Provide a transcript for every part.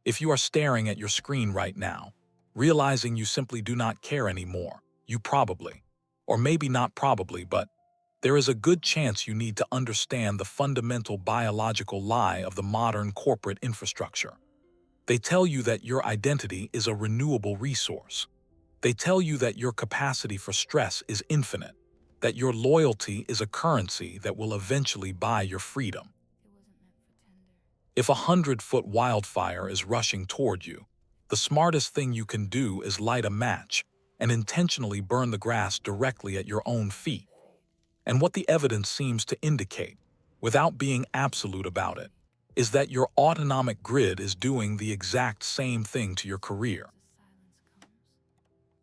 If you are staring at your screen right now, realizing you simply do not care anymore, you probably, or maybe not probably, but there is a good chance you need to understand the fundamental biological lie of the modern corporate infrastructure. They tell you that your identity is a renewable resource. They tell you that your capacity for stress is infinite, that your loyalty is a currency that will eventually buy your freedom. If a 100-foot wildfire is rushing toward you, the smartest thing you can do is light a match and intentionally burn the grass directly at your own feet. And what the evidence seems to indicate, without being absolute about it, is that your autonomic grid is doing the exact same thing to your career.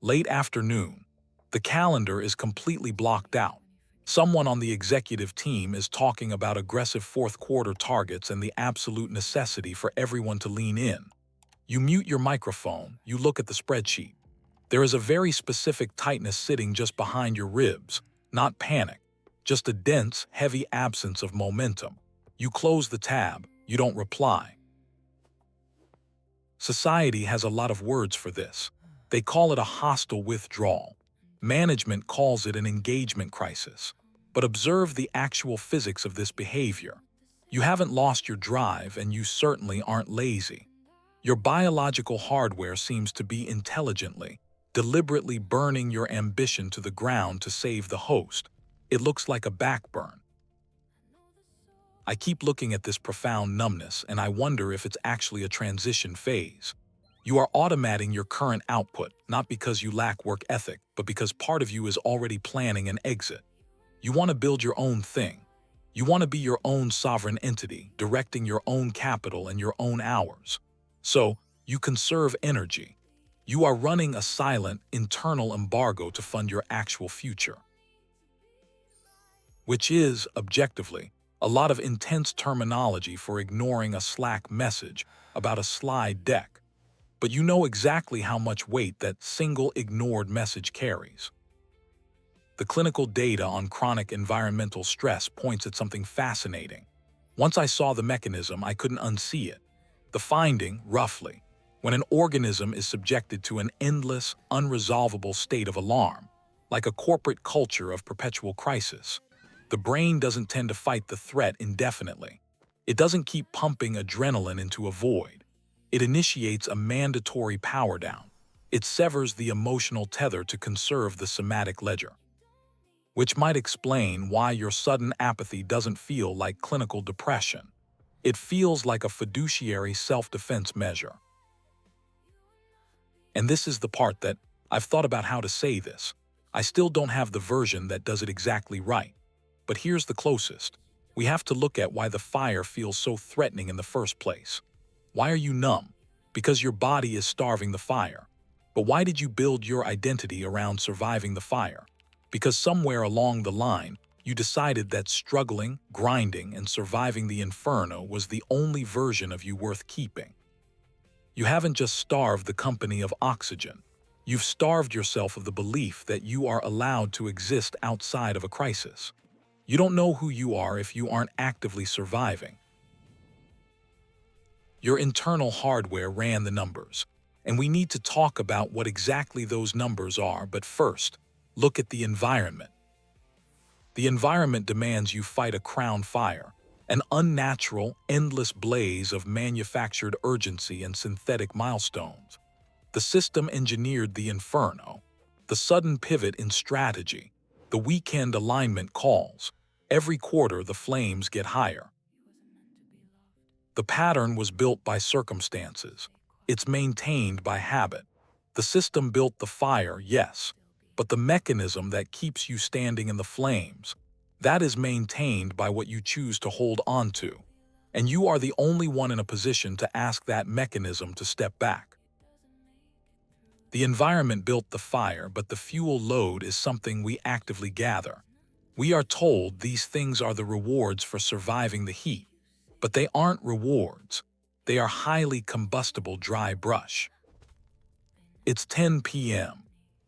Late afternoon, the calendar is completely blocked out. Someone on the executive team is talking about aggressive fourth-quarter targets and the absolute necessity for everyone to lean in. You mute your microphone, you look at the spreadsheet. There is a very specific tightness sitting just behind your ribs, not panic, just a dense, heavy absence of momentum. You close the tab, you don't reply. Society has a lot of words for this. They call it a hostile withdrawal. Management calls it an engagement crisis. But observe the actual physics of this behavior. You haven't lost your drive, and you certainly aren't lazy. Your biological hardware seems to be intelligently, deliberately burning your ambition to the ground to save the host. It looks like a backburn. I keep looking at this profound numbness, and I wonder if it's actually a transition phase. You are automating your current output, not because you lack work ethic, but because part of you is already planning an exit. You want to build your own thing. You want to be your own sovereign entity, directing your own capital and your own hours. So, you conserve energy. You are running a silent, internal embargo to fund your actual future. Which is, objectively, a lot of intense terminology for ignoring a Slack message about a slide deck. But you know exactly how much weight that single ignored message carries. The clinical data on chronic environmental stress points at something fascinating. Once I saw the mechanism, I couldn't unsee it. The finding, roughly, when an organism is subjected to an endless, unresolvable state of alarm, like a corporate culture of perpetual crisis, the brain doesn't tend to fight the threat indefinitely. It doesn't keep pumping adrenaline into a void. It initiates a mandatory power down. It severs the emotional tether to conserve the somatic ledger. Which might explain why your sudden apathy doesn't feel like clinical depression. It feels like a fiduciary self-defense measure. And this is the part that I've thought about how to say this. I still don't have the version that does it exactly right. But here's the closest. We have to look at why the fire feels so threatening in the first place. Why are you numb? Because your body is starving the fire. But why did you build your identity around surviving the fire? Because somewhere along the line, you decided that struggling, grinding, and surviving the Inferno was the only version of you worth keeping. You haven't just starved the company of oxygen. You've starved yourself of the belief that you are allowed to exist outside of a crisis. You don't know who you are if you aren't actively surviving. Your internal hardware ran the numbers, and we need to talk about what exactly those numbers are, but first, look at the environment. The environment demands you fight a crown fire, an unnatural, endless blaze of manufactured urgency and synthetic milestones. The system engineered the Inferno, the sudden pivot in strategy, the weekend alignment calls. Every quarter the flames get higher. The pattern was built by circumstances. It's maintained by habit. The system built the fire, yes, but the mechanism that keeps you standing in the flames, that is maintained by what you choose to hold on to. And you are the only one in a position to ask that mechanism to step back. The environment built the fire, but the fuel load is something we actively gather. We are told these things are the rewards for surviving the heat, but they aren't rewards. They are highly combustible dry brush. It's 10 p.m.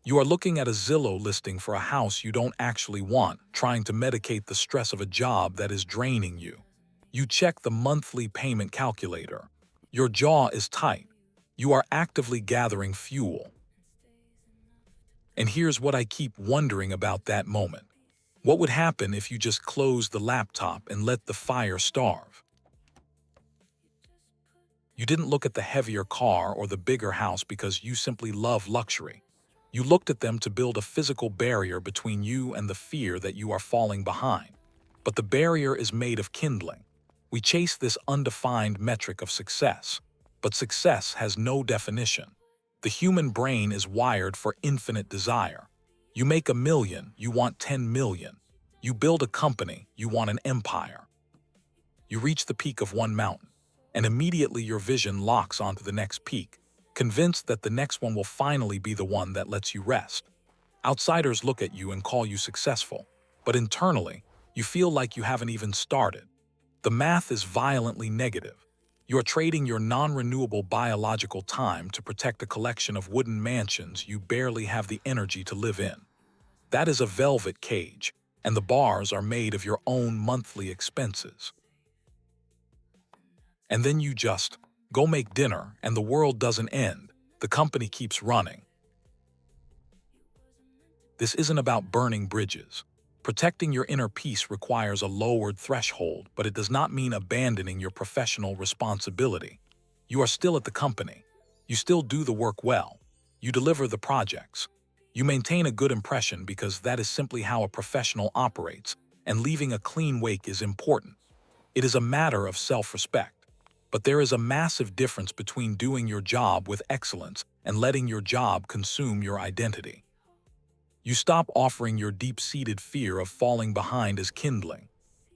You are looking at a Zillow listing for a house you don't actually want, trying to medicate the stress of a job that is draining you. You check the monthly payment calculator. Your jaw is tight. You are actively gathering fuel. And here's what I keep wondering about that moment. What would happen if you just closed the laptop and let the fire starve? You didn't look at the heavier car or the bigger house because you simply love luxury. You looked at them to build a physical barrier between you and the fear that you are falling behind. But the barrier is made of kindling. We chase this undefined metric of success. But success has no definition. The human brain is wired for infinite desire. You make $1 million, you want 10 million. You build a company, you want an empire. You reach the peak of one mountain, and immediately your vision locks onto the next peak, convinced that the next one will finally be the one that lets you rest. Outsiders look at you and call you successful, but internally, you feel like you haven't even started. The math is violently negative. You are trading your non-renewable biological time to protect a collection of wooden mansions you barely have the energy to live in. That is a velvet cage, and the bars are made of your own monthly expenses. And then you just go make dinner, and the world doesn't end. The company keeps running. This isn't about burning bridges. Protecting your inner peace requires a lowered threshold, but it does not mean abandoning your professional responsibility. You are still at the company. You still do the work well. You deliver the projects. You maintain a good impression because that is simply how a professional operates, and leaving a clean wake is important. It is a matter of self-respect. But there is a massive difference between doing your job with excellence and letting your job consume your identity. You stop offering your deep-seated fear of falling behind as kindling.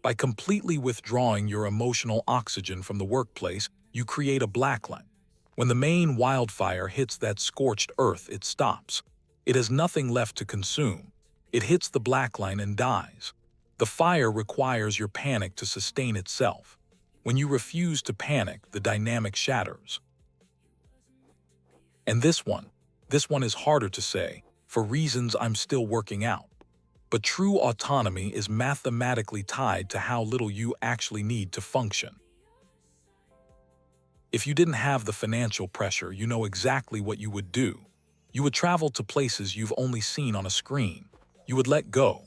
By completely withdrawing your emotional oxygen from the workplace, you create a blackline. When the main wildfire hits that scorched earth, it stops. It has nothing left to consume. It hits the blackline and dies. The fire requires your panic to sustain itself. When you refuse to panic, the dynamic shatters. And this one is harder to say, for reasons I'm still working out. But true autonomy is mathematically tied to how little you actually need to function. If you didn't have the financial pressure, you know exactly what you would do. You would travel to places you've only seen on a screen. You would let go.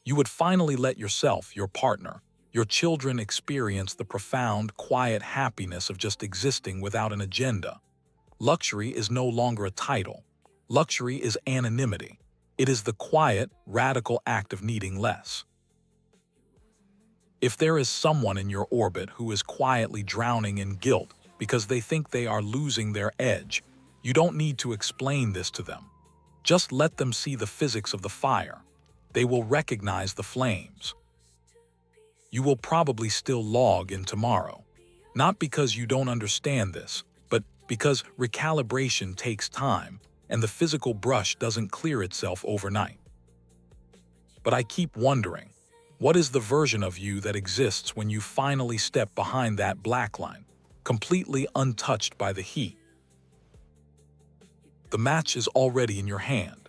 You would finally let yourself, your partner, your children experience the profound, quiet happiness of just existing without an agenda. Luxury is no longer a title. Luxury is anonymity. It is the quiet, radical act of needing less. If there is someone in your orbit who is quietly drowning in guilt because they think they are losing their edge, you don't need to explain this to them. Just let them see the physics of the fire. They will recognize the flames. You will probably still log in tomorrow. Not because you don't understand this, but because recalibration takes time, and the physical brush doesn't clear itself overnight. But I keep wondering, what is the version of you that exists when you finally step behind that blackline, completely untouched by the heat? The match is already in your hand.